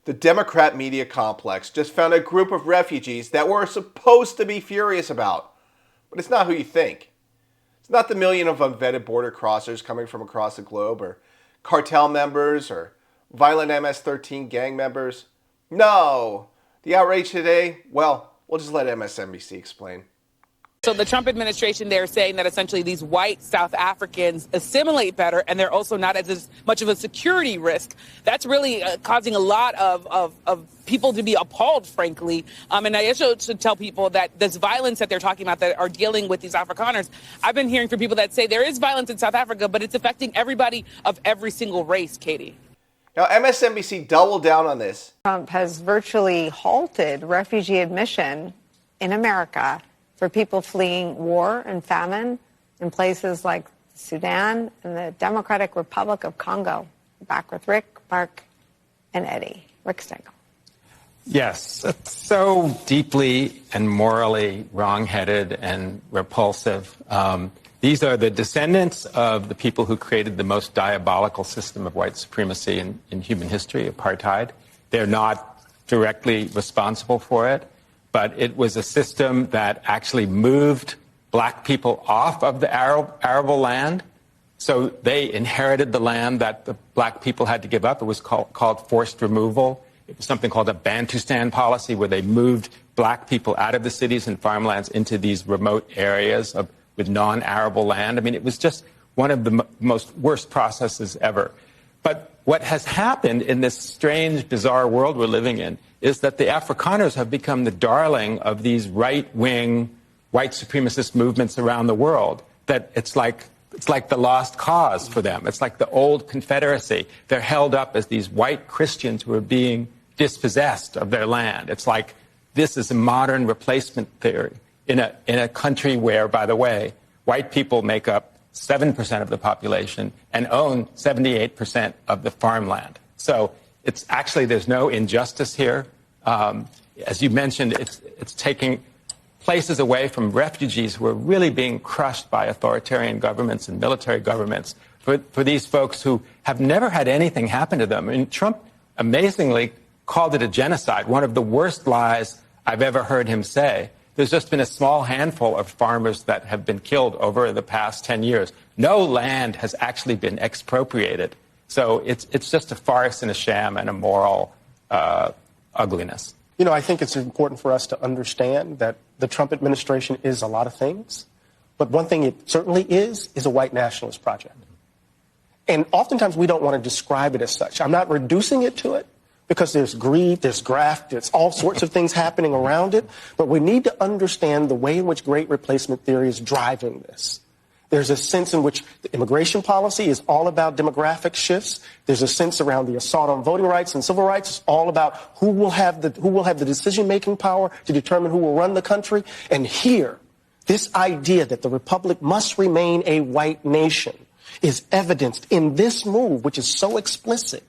The Democrat media complex just found a group of refugees that we're supposed to be furious about. But it's not who you think. It's not the million of unvetted border crossers coming from across the globe, or cartel members, or violent MS-13 gang members. No! The outrage today, well, we'll just let MSNBC explain. So the Trump administration, they're saying that essentially these white South Africans assimilate better, and they're also not as much of a security risk. That's really causing a lot of people to be appalled, frankly. And I also should tell people that this violence that they're talking about that are dealing with these Afrikaners, I've been hearing from people that say there is violence in South Africa, but it's affecting everybody of every single race, Katie. Now, MSNBC doubled down on this. Trump has virtually halted refugee admission in America for people fleeing war and famine in places like Sudan and the Democratic Republic of Congo. Back with Rick, Mark, and Eddie. Rick Stengel. Yes, it's so deeply and morally wrong-headed and repulsive. These are the descendants of the people who created the most diabolical system of white supremacy in human history, apartheid. They're not directly responsible for it, but it was a system that actually moved black people off of the arable land. So they inherited the land that the black people had to give up. It was called forced removal. It was something called a Bantustan policy, where they moved black people out of the cities and farmlands into these remote areas with non-arable land. I mean, it was just one of the most worst processes ever. But what has happened in this strange, bizarre world we're living in is that the Afrikaners have become the darling of these right-wing, white supremacist movements around the world. That it's like the lost cause for them. It's like the old Confederacy. They're held up as these white Christians who are being dispossessed of their land. It's like this is a modern replacement theory in a country where, by the way, white people make up 7% of the population and own 78% of the farmland. So it's actually, there's no injustice here. As you mentioned, it's taking places away from refugees who are really being crushed by authoritarian governments and military governments for these folks who have never had anything happen to them. I mean, Trump amazingly called it a genocide, one of the worst lies I've ever heard him say. There's just been a small handful of farmers that have been killed over the past 10 years. No land has actually been expropriated. So it's just a farce and a sham and a moral ugliness. You know, I think it's important for us to understand that the Trump administration is a lot of things, but one thing it certainly is a white nationalist project. And oftentimes we don't want to describe it as such. I'm not reducing it to it, because there's greed, there's graft, there's all sorts of things happening around it. But we need to understand the way in which great replacement theory is driving this. There's a sense in which the immigration policy is all about demographic shifts. There's a sense around the assault on voting rights and civil rights. It's all about who will have the decision-making power to determine who will run the country. And here, this idea that the republic must remain a white nation is evidenced in this move, which is so explicit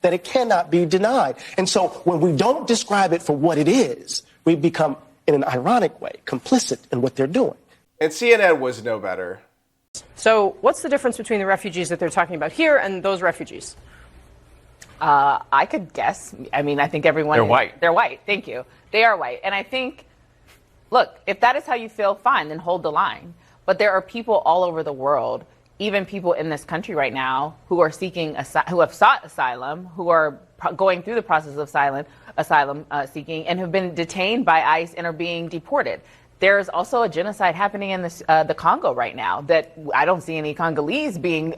that it cannot be denied. And so when we don't describe it for what it is, we become, in an ironic way, complicit in what they're doing. And CNN was no better. So what's the difference between the refugees that they're talking about here and those refugees? I could guess. I mean, I think everyone... They're white. They're white. Thank you. They are white. And I think, look, if that is how you feel, fine, then hold the line. But there are people all over the world, even people in this country right now, who are who have sought asylum, who are going through the process of asylum seeking, and have been detained by ICE and are being deported. There's also a genocide happening in the Congo right now that I don't see any Congolese being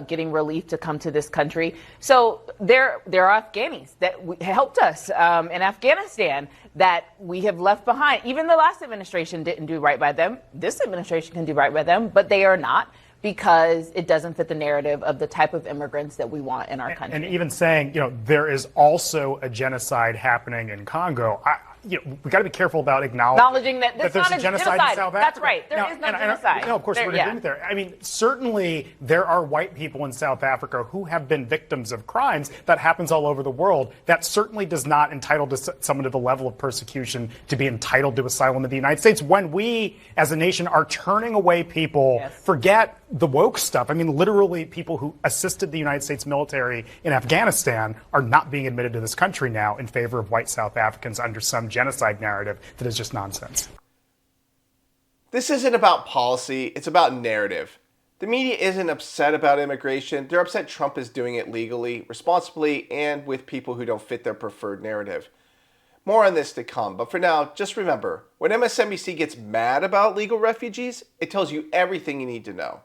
getting relief to come to this country. So there are Afghanis that helped us in Afghanistan that we have left behind. Even the last administration didn't do right by them. This administration can do right by them, but they are not, because it doesn't fit the narrative of the type of immigrants that we want in our country. And even saying, there is also a genocide happening in Congo. We got to be careful about acknowledging that there's not a genocide in South Africa. That's right. There is no genocide. No, of course, we're agreeing there. I mean, certainly there are white people in South Africa who have been victims of crimes. That happens all over the world. That certainly does not entitle someone to the level of persecution to be entitled to asylum in the United States. When we, as a nation, are turning away people, forget the woke stuff. I mean, literally people who assisted the United States military in Afghanistan are not being admitted to this country now in favor of white South Africans under some genocide narrative that is just nonsense. This isn't about policy, it's about narrative. The media isn't upset about immigration. They're upset Trump is doing it legally, responsibly, and with people who don't fit their preferred narrative. More on this to come, but for now, just remember, when MSNBC gets mad about legal refugees, it tells you everything you need to know.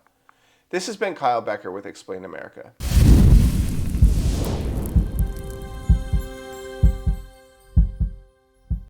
This has been Kyle Becker with Explain America.